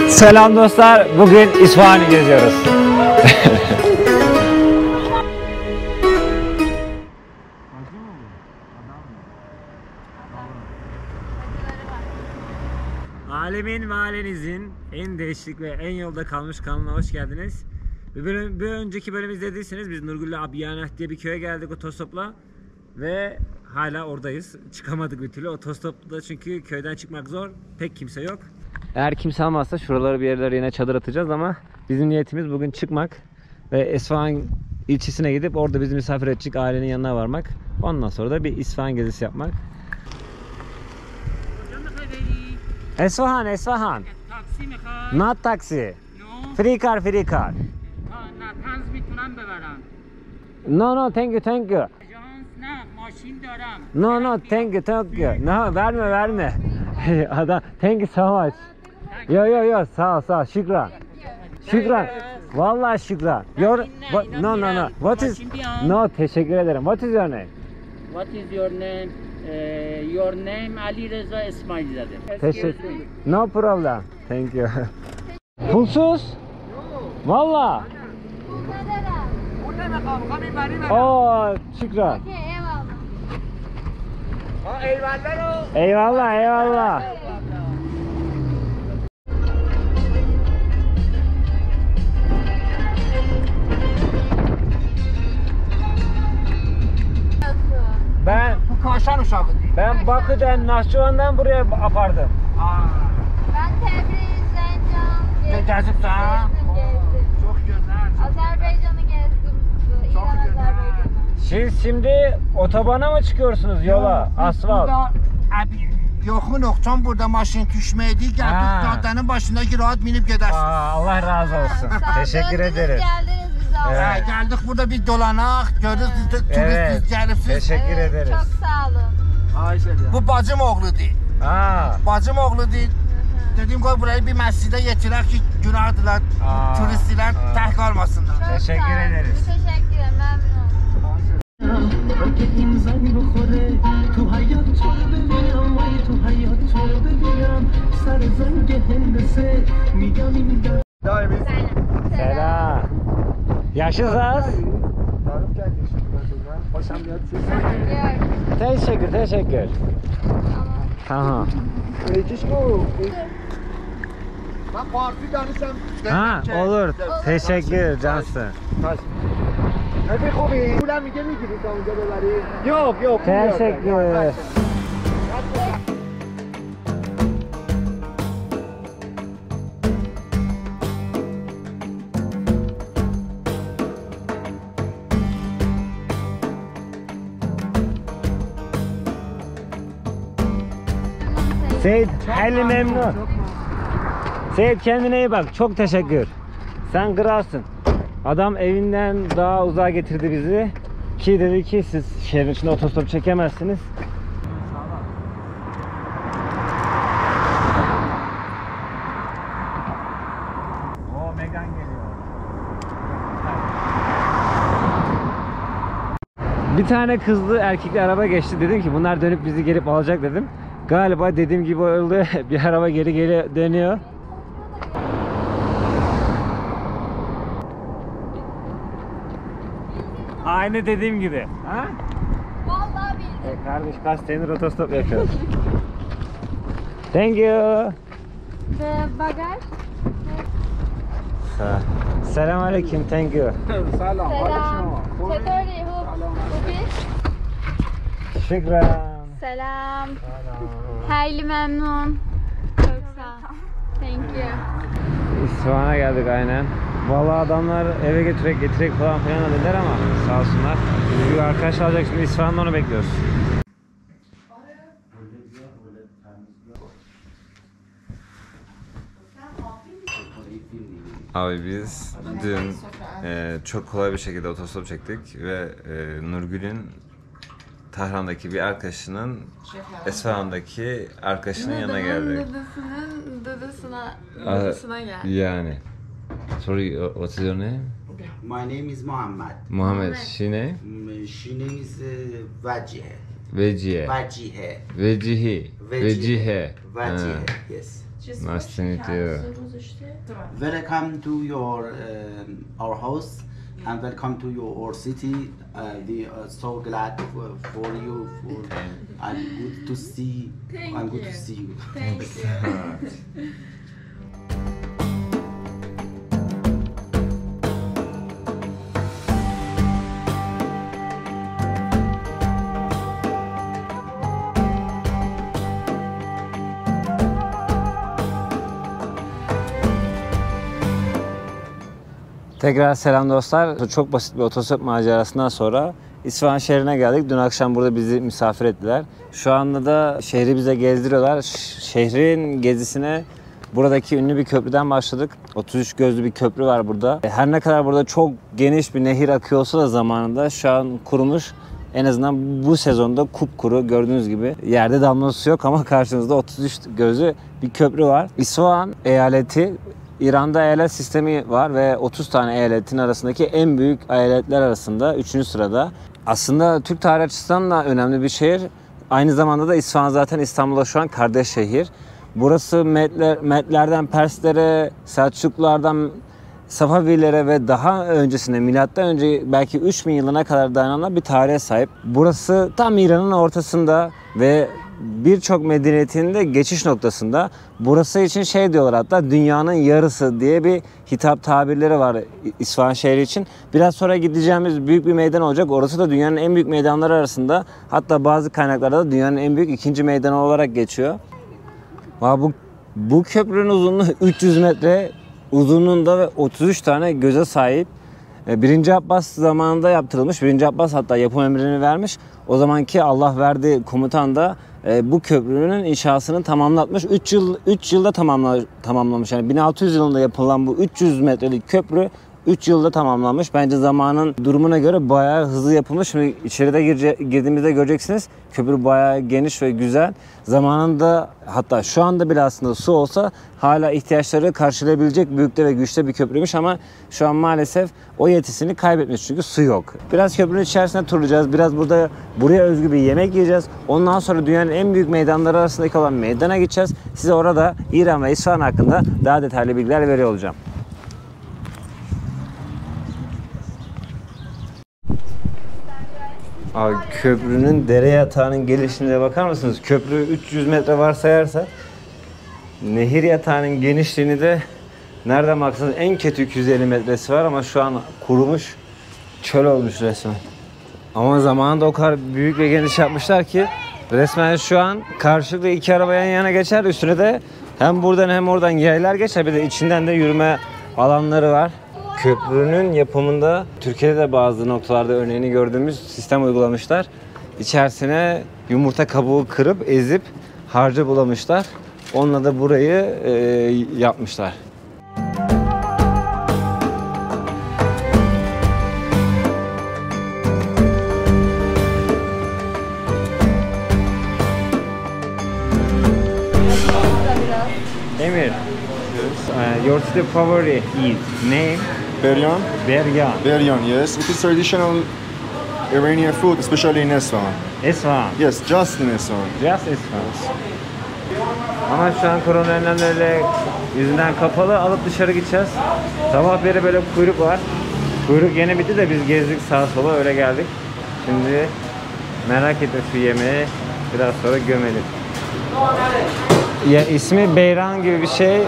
Selam dostlar, bugün İsfahan'ı geziyoruz. Alemin ve ailenizin en değişik ve en yolda kalmış kanalına hoş geldiniz. Bir önceki bölüm izlediyseniz biz Nurgül'le Abiyaneh diye bir köye geldik otostopla. Ve hala oradayız. Çıkamadık bir türlü otostopla çünkü köyden çıkmak zor. Pek kimse yok. Eğer kimse almazsa şuraları bir yerlere yine çadır atacağız ama bizim niyetimiz bugün çıkmak ve İsfahan ilçesine gidip orada bizi misafir edecek ailenin yanına varmak. Ondan sonra da bir İsfahan gezisi yapmak. İsfahan. Not taxi. Free car. No, thank you. No, thank you. No, verme. Adam, thank you so much. Yo, sağ ol. Şükran. Vallahi şükran. No. What is? No, teşekkür ederim. What is your name? What is your name? Your name Ali Reza İsmailzade. Teşekkür. No problem. Thank you. Pulsuz? Vallahi. Oo, şükran. Eyvallah. Ben Bakü'den, Nahçıvan'dan buraya apardım. Ben Tebriz, Zencan gezdim. Çok güzel. Azerbaycan'ı gezdim. İran, Azerbaycan'ı. Siz şimdi otobana mı çıkıyorsunuz yola? Asfalt. Yoxunuq, can burada maşın düşməydi, gəldik dağdanın başındakı rahat minib gedərsiniz. Allah razı olsun. Teşekkür ederiz. Geldiniz bize. Evet. Gəldik burada bir dolanaq, görürsünüz, turist gəlibsiz. Teşekkür ederiz. Çok sağ olun. Bu bacım oğludur. Bacım oğludur. Dedim qoy burayı bir məscidə yetirək ki, günahdılar, turistlər tək qalmasınlar. Çok Teşekkür sağ olun. ederiz. Teşekkür ederim. Memnun oldum. Selam. Yaşınız az? Teşekkür. Tamam. Ben parti danışam. Olur. Teşekkür cansın. Hadi خوبی پولم میگه میگیری تا اونجا ببری yok Teşekkür. Seyit, hayli memnun. Seyit kendine iyi bak. Çok teşekkür. Sen kralsın. Adam evinden daha uzağa getirdi bizi. Ki dedi ki siz şehrin içinde otostop çekemezsiniz. O Megan geliyor. Bir tane kızlı erkekli araba geçti. Dedim ki bunlar dönüp bizi gelip alacak dedim. Galiba dediğim gibi oldu. Bir araba geri dönüyor. Aynı dediğim gibi. Ha? Vallahi bildim. Kardeş kaç senedir otostop yapıyoruz. Thank you. Bagaj. Selam aleyküm. Thank you. Selam. Çetori Hubi. Şükran. Selam. Hayli memnun. Çok sağ ol. Thank you. İsfahan'a geldik aynen. Vallahi adamlar eve getirek falan filan dediler ama sağ olsunlar. Bir arkadaş alacak şimdi İsfahan'da onu bekliyoruz. Abi biz dün çok kolay bir şekilde otostop çektik ve Nurgül'ün Tahran'daki bir arkadaşının İsfahan'daki arkadaşının yanına geldik. Dadısına geldik. Yani. Sorry, what is your name? My name is Muhammed. Muhammed. She name? She name is Vacihe. Vecihe. Vacihe. Vecihi. Vecihe. Vacihe. Yes. Nice to meet you. Welcome to our house and welcome to our city. We are so glad for you. I'm good to see. I'm good to see you. Tekrar selam dostlar. Çok basit bir otostop macerasından sonra İsfahan şehrine geldik. Dün akşam burada bizi misafir ettiler. Şu anda da şehri bize gezdiriyorlar. Şehrin gezisine buradaki ünlü bir köprüden başladık. 33 gözlü bir köprü var burada. Her ne kadar burada çok geniş bir nehir akıyor olsa da zamanında şu an kurumuş. En azından bu sezonda kupkuru, gördüğünüz gibi yerde damlası yok ama karşınızda 33 gözlü bir köprü var. İsfahan eyaleti, İran'da eyalet sistemi var ve 30 tane eyaletin arasındaki en büyük eyaletler arasında 3. sırada. Aslında Türk tarihi açısından da önemli bir şehir. Aynı zamanda da İsfahan zaten İstanbul'a şu an kardeş şehir. Burası Medlerden Perslere, Selçuklulardan Safavilere ve daha öncesine, milattan önce belki 3000 yılına kadar dayanan bir tarihe sahip. Burası tam İran'ın ortasında ve birçok medeniyetin de geçiş noktasında. Burası için şey diyorlar, hatta dünyanın yarısı diye bir hitap tabirleri var İsfahan şehri için. Biraz sonra gideceğimiz büyük bir meydan olacak. Orası da dünyanın en büyük meydanları arasında. Hatta bazı kaynaklarda da dünyanın en büyük ikinci meydanı olarak geçiyor. Bu köprünün uzunluğu 300 metre. Uzunluğunda ve 33 tane göze sahip. 1. Abbas zamanında yaptırılmış. 1. Abbas hatta yapım emrini vermiş. O zamanki Allah verdiği komutan da bu köprünün inşasını tamamlatmış. 3 yılda tamamlamış. Yani 1600 yılında yapılan bu 300 metrelik köprü 3 yılda tamamlanmış. Bence zamanın durumuna göre bayağı hızlı yapılmış. Şimdi içeride girdiğimizde göreceksiniz. Köprü bayağı geniş ve güzel. Zamanında, hatta şu anda bile aslında su olsa hala ihtiyaçları karşılayabilecek büyükte ve güçte bir köprüymüş ama şu an maalesef o yetisini kaybetmiş çünkü su yok. Biraz köprünün içerisinde turlayacağız. Biraz buraya özgü bir yemek yiyeceğiz. Ondan sonra dünyanın en büyük meydanları arasındaki olan meydana gideceğiz. Size orada İran ve İsfahan hakkında daha detaylı bilgiler veriyor olacağım. Abi köprünün dere yatağının gelişine bakar mısınız? Köprü 300 metre varsayarsak nehir yatağının genişliğini de nereden baksanız en kötü 250 metresi var ama şu an kurumuş, çöl olmuş resmen. Ama zamanında o kadar büyük ve geniş yapmışlar ki resmen şu an karşılıklı iki araba yan yana geçer, üstüne de hem buradan hem oradan yaylar geçer, bir de içinden de yürüme alanları var. Köprünün yapımında Türkiye'de de bazı noktalarda örneğini gördüğümüz sistem uygulamışlar. İçerisine yumurta kabuğu kırıp ezip harca bulamışlar. Onunla da burayı yapmışlar. Emir, your city favorite is name? Beryan? Beryan. Beryan, yes. It is traditional Iranian food, especially in Isfahan. İsfahan. Yes, just in Isfahan. Just İsfahan. Ama şu an korona önlemleri yüzünden kapalı, alıp dışarı gideceğiz. Sabah beri böyle kuyruk var. Kuyruk yeni bitti de biz gezdik sağa sola, öyle geldik. Şimdi merak etme şu yemeği, biraz sonra gömelim. Ya ismi Beyran gibi bir şey.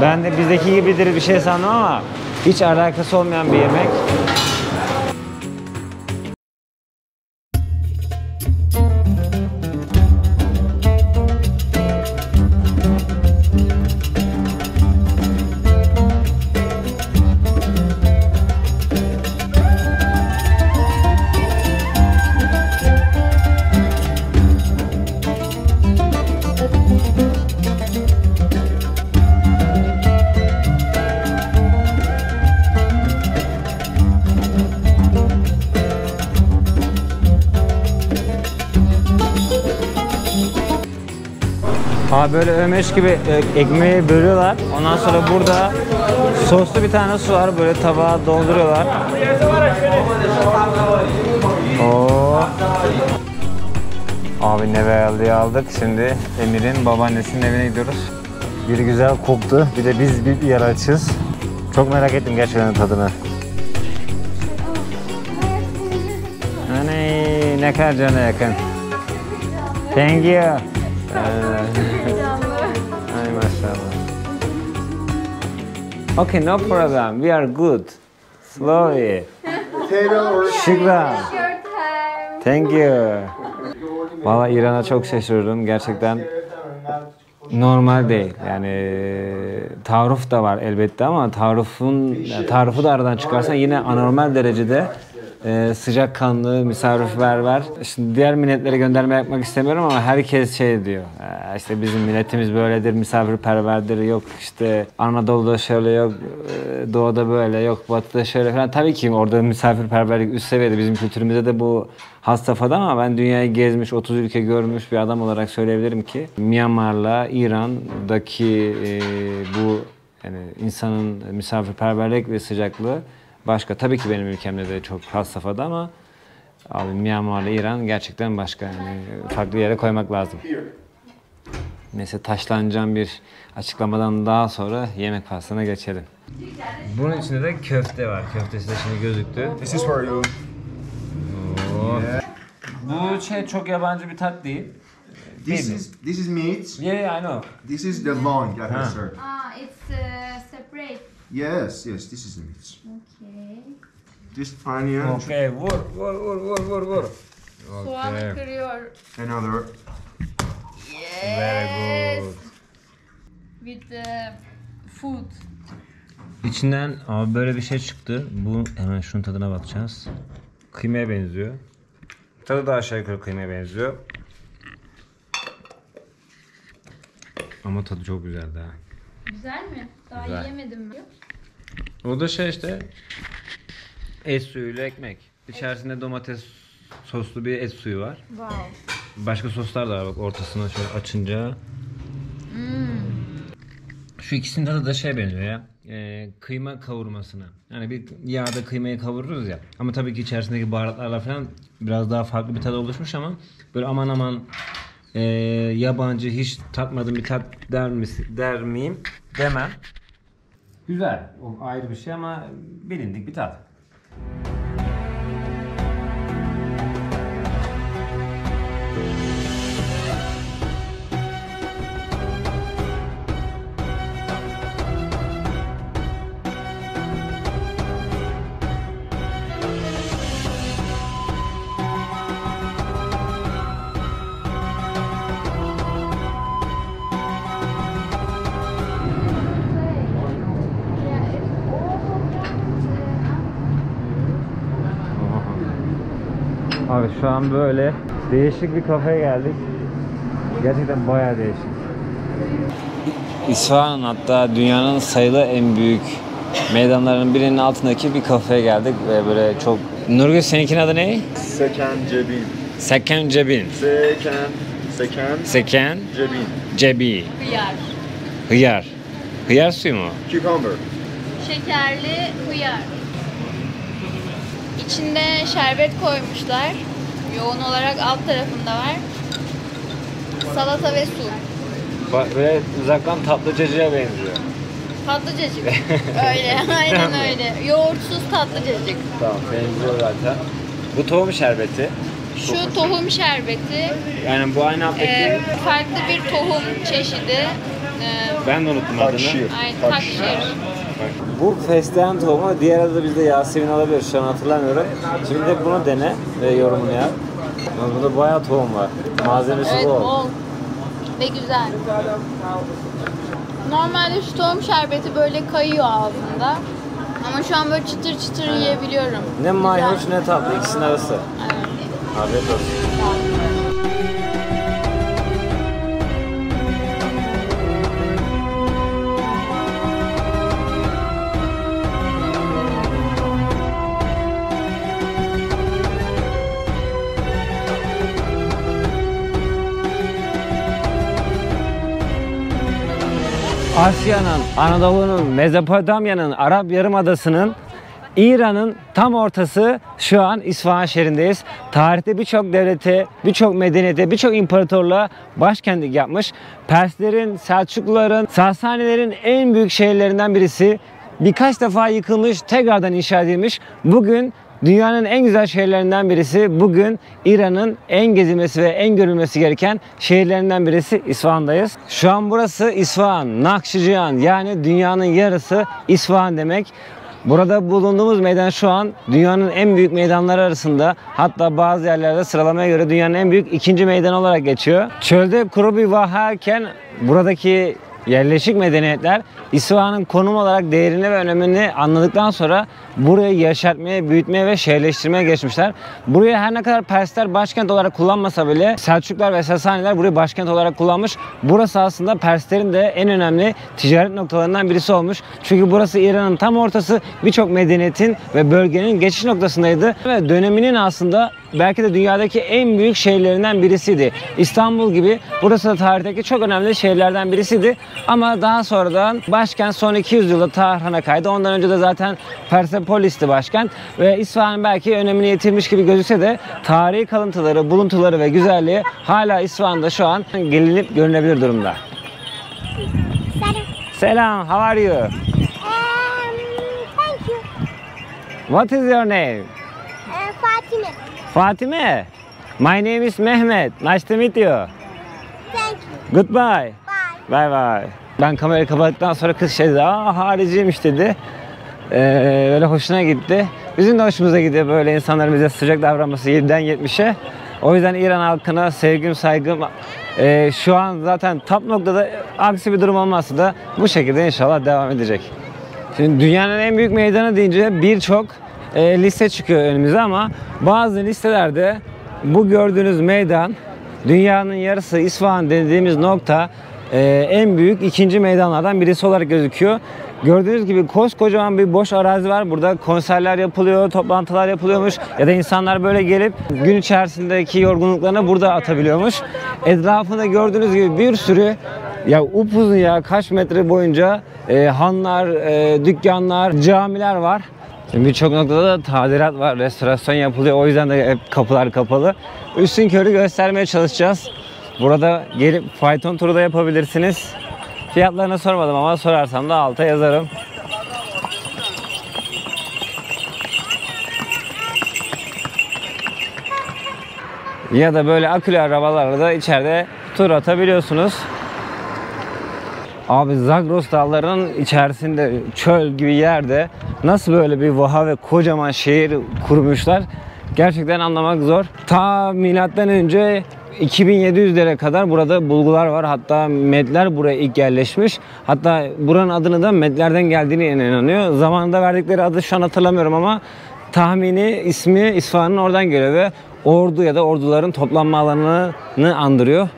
Ben de bizdeki gibidir bir şey sandım ama hiç alakası olmayan bir yemek. Abi böyle ömeş gibi ekmeği bölüyorlar. Ondan sonra burada soslu bir tane su var. Böyle tabağa dolduruyorlar. Oo. Abi Neveal'ı aldık. Şimdi Emir'in babaannesinin evine gidiyoruz. Bir güzel koktu. Bir de biz bir yer açız. Çok merak ettim gerçekten tadını. Hani ne kadar cana yakın. Thank you. Ay maşallah. Okay, no problem. We are good. Slowly. Şükran. Thank you. Valla İran'a çok şaşırdım. Gerçekten normal değil. Yani taarruf da var elbette ama taarrufu da aradan çıkarsan yine anormal derecede sıcakkanlı, misafirperver. Şimdi diğer milletlere gönderme yapmak istemiyorum ama herkes şey diyor. İşte bizim milletimiz böyledir, misafirperverdir. Yok işte Anadolu'da şöyle, yok Doğu'da böyle, yok Batı'da şöyle falan. Tabii ki orada misafirperverlik üst seviyede. Bizim kültürümüzde de bu has safhada ama ben dünyayı gezmiş, 30 ülke görmüş bir adam olarak söyleyebilirim ki Myanmar'la İran'daki bu yani insanın misafirperverlik ve sıcaklığı başka. Tabii ki benim ülkemde de çok has safhada ama abi Myanmar'la İran gerçekten başka. Yani farklı yere koymak lazım. Neyse taşlanacağım bir açıklamadan daha sonra yemek faslına geçelim. Bunun içinde de köfte var. Köftesi de şimdi gözüktü. This is for you. Bu şey çok yabancı bir tat değil. This is meat. Yeah, I know. This is the lung that I served. It's separate. Yes, this is the meat. Okay. This onion, Okay, vur. Soğanı kırıyor. another. Very good. With food. İçinden abi böyle bir şey çıktı. Bu hemen şunun tadına bakacağız. Kıymaya benziyor. Tadı da aşağı yukarı kıymaya benziyor. Ama tadı çok güzeldi ha. Güzel mi? Daha Güzel. yiyemedim mi? O da şey işte et suyuyla ekmek. İçerisinde domates soslu bir et suyu var. Wow. Başka soslar da var bak ortasına şöyle açınca. Şu ikisinin tadı da şey benziyor ya. Kıyma kavurmasına. Yani bir yağda kıymayı kavururuz ya. Ama tabii ki içerisindeki baharatlarla falan biraz daha farklı bir tadı oluşmuş ama böyle aman yabancı hiç tatmadığım bir tat der miyim? Demem. Güzel. O ayrı bir şey ama bilindik bir tat. Abi şu an böyle değişik bir kafeye geldik. Gerçekten bayağı değişik. İsfahan'ın hatta dünyanın sayılı en büyük meydanlarının birinin altındaki bir kafeye geldik ve böyle çok... Nurgül seninkinin adı ne? Sekan Cebin. Sekan Cebin. Sekan Cebin. Cebin. Hıyar. Hıyar. Hıyar suyu mu? Cucumber. Şekerli hıyar. İçinde şerbet koymuşlar. Yoğun olarak alt tarafında var. Salata ve su. Bak böyle uzaktan tatlıcacıya benziyor. Tatlıcacık. Öyle, aynen öyle. Yoğurtsuz tatlıcacık. Tamam benziyor zaten. Bu tohum şerbeti. Şu tohum şerbeti, Yani bu aynı alttaki... farklı bir tohum çeşidi. Ben de unuttum adını. Takşir. Takşir. Bu fesleğen tohumu, diğer adı da bizde Yasemin olabilir, şu an hatırlamıyorum. Şimdi de bunu dene ve yorumunu yap. Burada bayağı tohum var. Malzemesi Evet, bol. bol ve güzel. Normalde şu tohum şerbeti böyle kayıyor ağzında. Ama şu an böyle çıtır çıtır yiyebiliyorum. Ne mayhoş Güzel. ne tatlı, ikisinin arası. Evet. Afiyet olsun. Asya'nın, Anadolu'nun, Mezopotamya'nın, Arap Yarımadası'nın İran'ın tam ortası şu an İsfahan şehrindeyiz. Tarihte birçok devlete, birçok medeniyete, birçok imparatorluğa başkentlik yapmış. Perslerin, Selçukluların, Sasanilerin en büyük şehirlerinden birisi. Birkaç defa yıkılmış, tekrardan inşa edilmiş. Bugün dünyanın en güzel şehirlerinden birisi. Bugün İran'ın en gezilmesi ve en görülmesi gereken şehirlerinden birisi İsfahan'dayız. Şu an burası İsfahan, Nakşicihan, yani dünyanın yarısı İsfahan demek. Burada bulunduğumuz meydan şu an dünyanın en büyük meydanları arasında. Hatta bazı yerlerde sıralamaya göre dünyanın en büyük ikinci meydanı olarak geçiyor. Çölde kuru bir vaharken buradaki yerleşik medeniyetler İsfahan'ın konum olarak değerini ve önemini anladıktan sonra burayı yaşatmaya, büyütmeye ve şehirleştirmeye geçmişler. Burayı her ne kadar Persler başkent olarak kullanmasa bile Selçuklular ve Sasaniler burayı başkent olarak kullanmış. Burası aslında Perslerin de en önemli ticaret noktalarından birisi olmuş. Çünkü burası İran'ın tam ortası, birçok medeniyetin ve bölgenin geçiş noktasındaydı. Ve döneminin aslında belki de dünyadaki en büyük şehirlerinden birisiydi. İstanbul gibi burası da tarihteki çok önemli şehirlerden birisiydi. Ama daha sonradan başkent son 200 yılda Tahran'a kaydı. Ondan önce de zaten Persepolis'ti başkent. Ve İsfahan belki önemini yitirmiş gibi gözükse de tarihi kalıntıları, buluntuları ve güzelliği hala İsfahan'da şu an gelinip görünebilir durumda. Selam, how are you? Thank you. What is your name? Fatime. Fatime. My name is Mehmet. Nice to meet you. Thank you. Goodbye. Bye. Bye bye. Ben kamerayı kapattıktan sonra kız şey dedi, hariciymiş dedi. Öyle hoşuna gitti. Bizim de hoşumuza gidiyor böyle insanların bize sıcak davranması 7'den 70'e. O yüzden İran halkına sevgim, saygım şu an zaten top noktada, aksi bir durum olmazsa da bu şekilde inşallah devam edecek. Şimdi dünyanın en büyük meydanı deyince birçok liste çıkıyor önümüze ama bazı listelerde bu gördüğünüz meydan, dünyanın yarısı İsfahan dediğimiz nokta en büyük ikinci meydanlardan birisi olarak gözüküyor. Gördüğünüz gibi koskocaman bir boş arazi var. Burada konserler yapılıyor, toplantılar yapılıyormuş ya da insanlar böyle gelip gün içerisindeki yorgunluklarını burada atabiliyormuş. Etrafında gördüğünüz gibi bir sürü ya upuzun ya kaç metre boyunca hanlar, dükkanlar, camiler var. Birçok noktada da tadilat var, restorasyon yapılıyor. O yüzden de hep kapılar kapalı. Üstünkörü göstermeye çalışacağız. Burada gelip fayton turu da yapabilirsiniz. Fiyatlarını sormadım ama sorarsam da alta yazarım. Ya da böyle akülü arabalarla da içeride tur atabiliyorsunuz. Abi Zagros dağlarının içerisinde çöl gibi yerde nasıl böyle bir vaha ve kocaman şehir kurmuşlar gerçekten anlamak zor. Ta milattan önce 2700'lere kadar burada bulgular var. Hatta Medler buraya ilk yerleşmiş. Hatta buranın adını da Medlerden geldiğine inanıyor. Zamanında verdikleri adı şu an hatırlamıyorum ama tahmini ismi İsfahan'ın oradan geliyor ve ordu ya da orduların toplanma alanını andırıyor.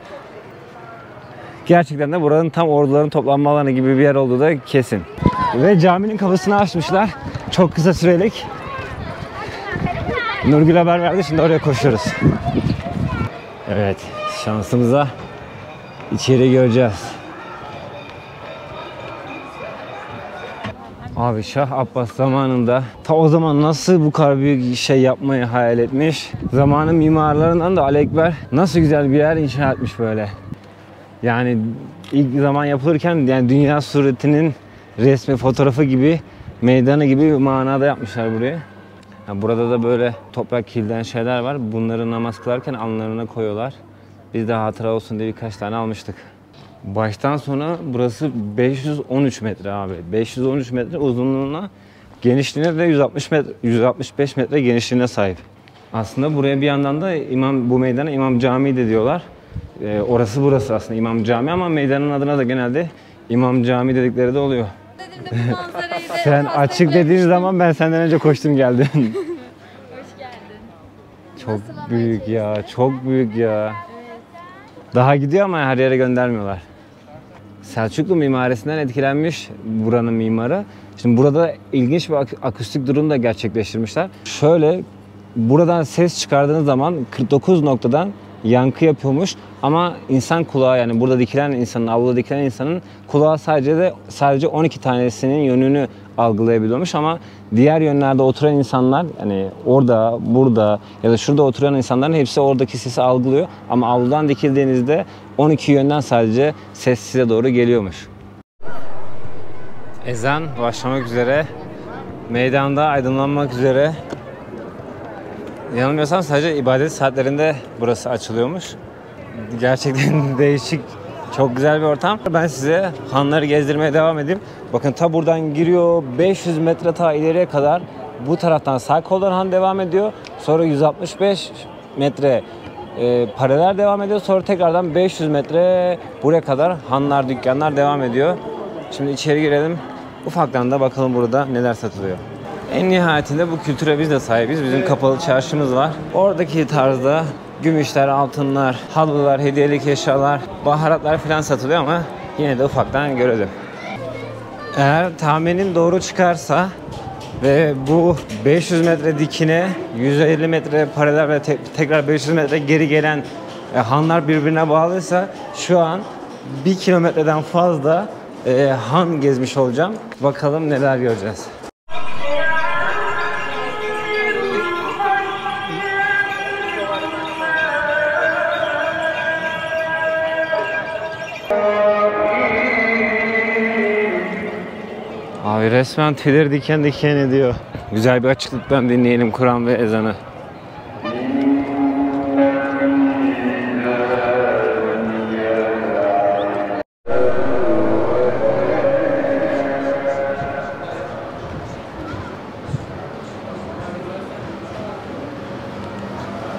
Gerçekten de buranın tam orduların toplanma alanı gibi bir yer olduğu da kesin. Ve caminin kapısını açmışlar. Çok kısa sürelik. Nurgül haber verdi. Şimdi oraya koşuyoruz. Evet. Şansımıza içeri göreceğiz. Abi Şah Abbas zamanında ta o zaman nasıl bu kadar büyük şey yapmayı hayal etmiş. Zamanın mimarlarından da Ali Ekber nasıl güzel bir yer inşa etmiş böyle. Yani ilk zaman yapılırken yani dünya suretinin resmi, fotoğrafı gibi, meydanı gibi bir manada yapmışlar burayı. Yani burada da böyle toprak kilden şeyler var. Bunları namaz kılarken alnlarına koyuyorlar. Biz de hatıra olsun diye birkaç tane almıştık. Baştan sona burası 513 metre abi. 513 metre uzunluğuna, genişliğine de 165 metre genişliğine sahip. Aslında buraya bir yandan da bu meydana İmam Camii de diyorlar. Orası burası aslında İmam Camii ama meydanın adına da genelde İmam Camii dedikleri de oluyor. Sen açık dediğin zaman ben senden önce koştum geldim. Hoş geldin. Çok büyük ya, çok büyük ya. Daha gidiyor ama her yere göndermiyorlar. Selçuklu mimarisinden etkilenmiş buranın mimarı. Şimdi burada ilginç bir akustik durum da gerçekleştirmişler. Şöyle buradan ses çıkardığınız zaman 49 noktadan yankı yapıyormuş ama insan kulağı, yani burada dikilen insanın, avluda dikilen insanın kulağı sadece 12 tanesinin yönünü algılayabiliyormuş ama diğer yönlerde oturan insanlar, yani orada, burada ya da şurada oturan insanların hepsi oradaki sesi algılıyor ama avludan dikildiğinizde 12 yönden sadece ses size doğru geliyormuş. Ezan başlamak üzere. Meydanda aydınlanmak üzere. Yanılmıyorsam sadece ibadet saatlerinde burası açılıyormuş. Gerçekten değişik, çok güzel bir ortam. Ben size hanları gezdirmeye devam edeyim. Bakın ta buradan giriyor, 500 metre ta ileriye kadar bu taraftan sağ koldan han devam ediyor. Sonra 165 metre paralel devam ediyor. Sonra tekrardan 500 metre buraya kadar hanlar, dükkanlar devam ediyor. Şimdi içeri girelim. Ufaktan da bakalım burada neler satılıyor. En nihayetinde bu kültüre biz de sahibiz. Bizim kapalı çarşımız var. Oradaki tarzda gümüşler, altınlar, halılar, hediyelik eşyalar, baharatlar falan satılıyor ama yine de ufaktan görelim. Eğer tahminin doğru çıkarsa ve bu 500 metre dikine 150 metre paralel ve tekrar 500 metre geri gelen hanlar birbirine bağlıysa şu an 1 kilometreden fazla han gezmiş olacağım. Bakalım neler göreceğiz. Abi resmen tüyleri diken diken ediyor. Güzel bir açıklıktan dinleyelim Kur'an ve ezanı.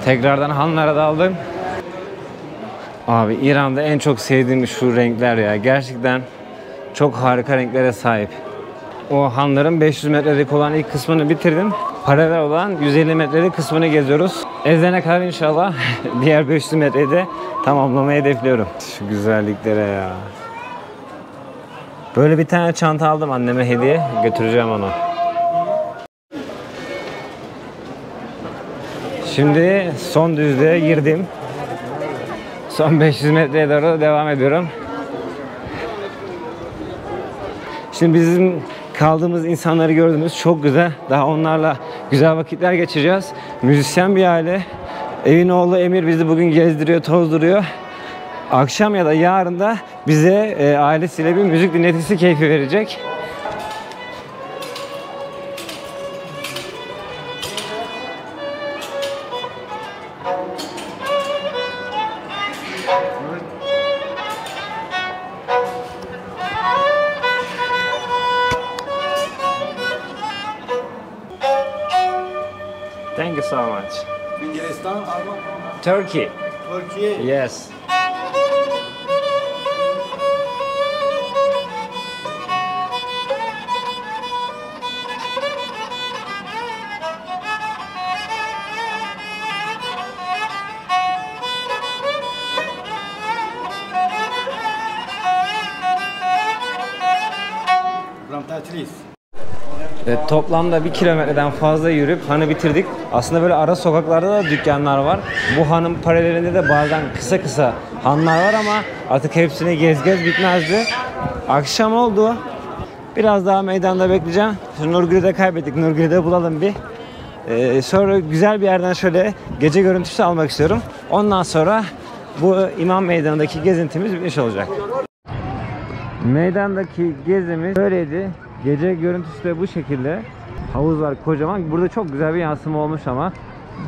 Tekrardan hanlara daldım. Abi İran'da en çok sevdiğim şu renkler ya. Gerçekten çok harika renklere sahip. O hanların 500 metrelik olan ilk kısmını bitirdim. Paralel olan 150 metrelik kısmını geziyoruz. Ezene kadar inşallah diğer 500 metreyi de tamamlamayı hedefliyorum. Şu güzelliklere ya. Böyle bir tane çanta aldım anneme hediye. Götüreceğim onu. Şimdi son düzlüğe girdim. Son 500 metreye doğru devam ediyorum. Şimdi bizim kaldığımız insanları gördünüz. Çok güzel. Daha onlarla güzel vakitler geçireceğiz. Müzisyen bir aile. Evin oğlu Emir bizi bugün gezdiriyor, tozduruyor. Akşam ya da yarın da bize ailesiyle bir müzik dinletisi keyfi verecek. Thank you so much. English, Turkey. Turkey. Yes. From Tatlis. Toplamda 1 kilometreden fazla yürüyüp hanı bitirdik. Aslında böyle ara sokaklarda da dükkanlar var. Bu hanın paralelinde de bazen kısa kısa hanlar var ama artık hepsini gez bitmezdi. Akşam oldu. Biraz daha meydanda bekleyeceğim. Şu Nurgül'ü de kaybettik. Nurgül'ü de bulalım bir. Sonra güzel bir yerden şöyle gece görüntüsü almak istiyorum. Ondan sonra bu İmam Meydanı'ndaki gezintimiz bitmiş olacak. Meydandaki gezimiz böyleydi. Gece görüntüsü de bu şekilde. Havuz var kocaman. Burada çok güzel bir yansıma olmuş ama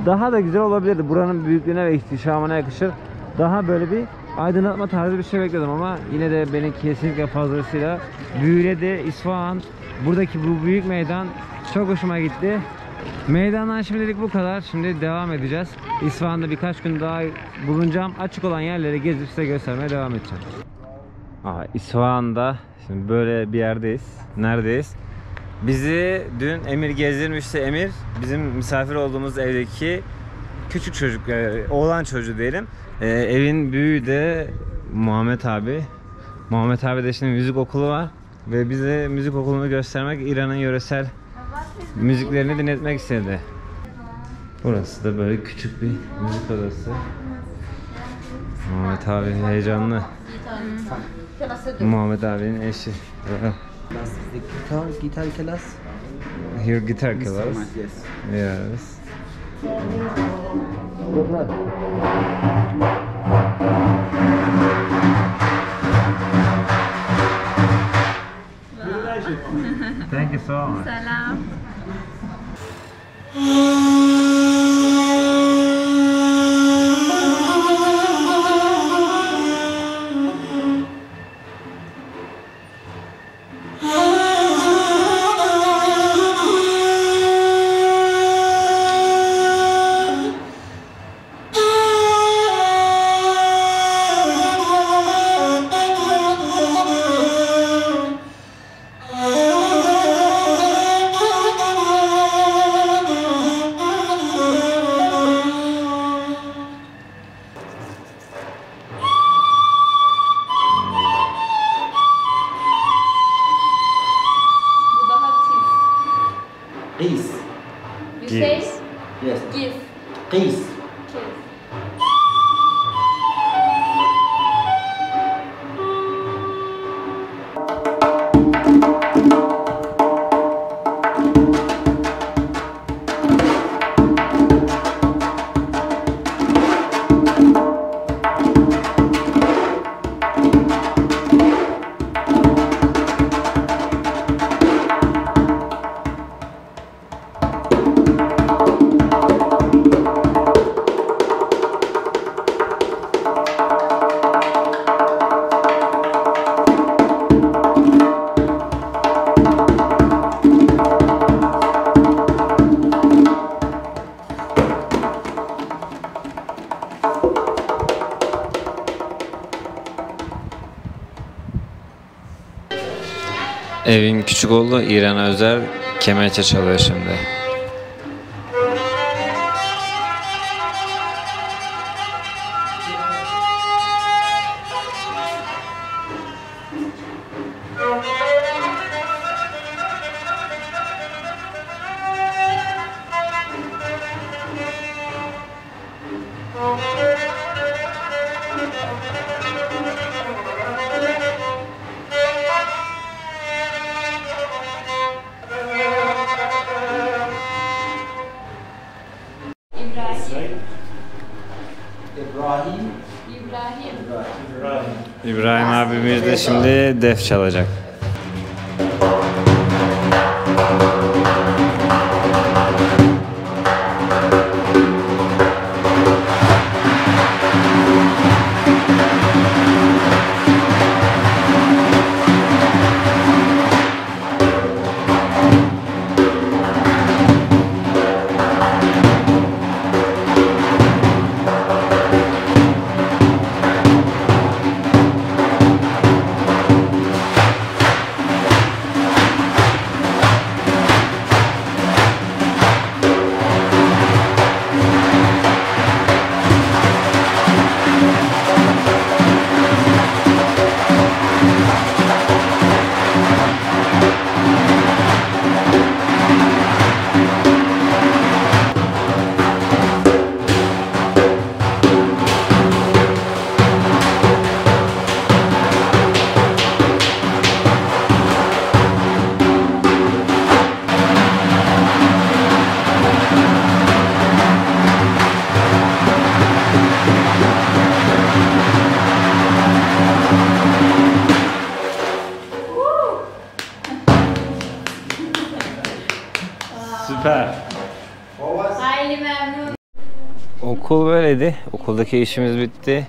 daha da güzel olabilirdi. Buranın büyüklüğüne ve ihtişamına yakışır. Daha böyle bir aydınlatma tarzı bir şey bekliyordum ama yine de beni kesinlikle fazlasıyla büyüledi. İsfahan, buradaki bu büyük meydan çok hoşuma gitti. Meydandan şimdilik bu kadar. Şimdi devam edeceğiz. İsfahan'da birkaç gün daha bulunacağım. Açık olan yerleri gezip size göstermeye devam edeceğim. İsfahan'da şimdi böyle bir yerdeyiz. Neredeyiz? Bizi dün Emir gezdirmişti. Emir bizim misafir olduğumuz evdeki küçük çocuk, oğlan çocuğu diyelim. Evin büyüğü de Muhammed abi. Muhammed abi de şimdi müzik okulu var ve bize müzik okulunu göstermek, İran'ın yöresel müziklerini dinletmek istedi. Burası da böyle küçük bir müzik odası. Muhammed abi heyecanlı. Muhammed abinin eşi. Class is the guitar class. Here guitar class. Yes. Yes. Thank you so much. Selam. Bu daha tiz. Qis. You say Yes. give. Qis. Kiss. Evin küçük oğlu İran Özer kemençe çalıyor şimdi. İbrahim. İbrahim abimiz de şimdi def çalacak. Süper. Hayli memnun. Okul böyleydi. Okuldaki işimiz bitti.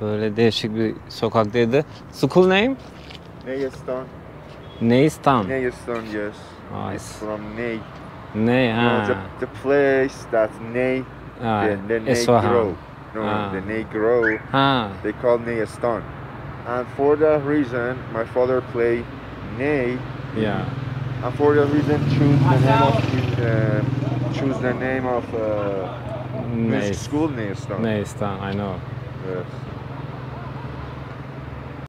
Böyle değişik bir sokaktaydı. School name? Neyistan. Neistan. Neyistan, yes. Nice. It's from Ney. Ne? No, Ha. the place that Ney, Ha. the Ney Esfahan. grow. No, Ah. the Ney grow. Ha. They call Neyistan. And for that reason, my father play Ney. Yeah. And for that reason, choose the name of music Neis. school Neyistan. Neistan, I know. Yes.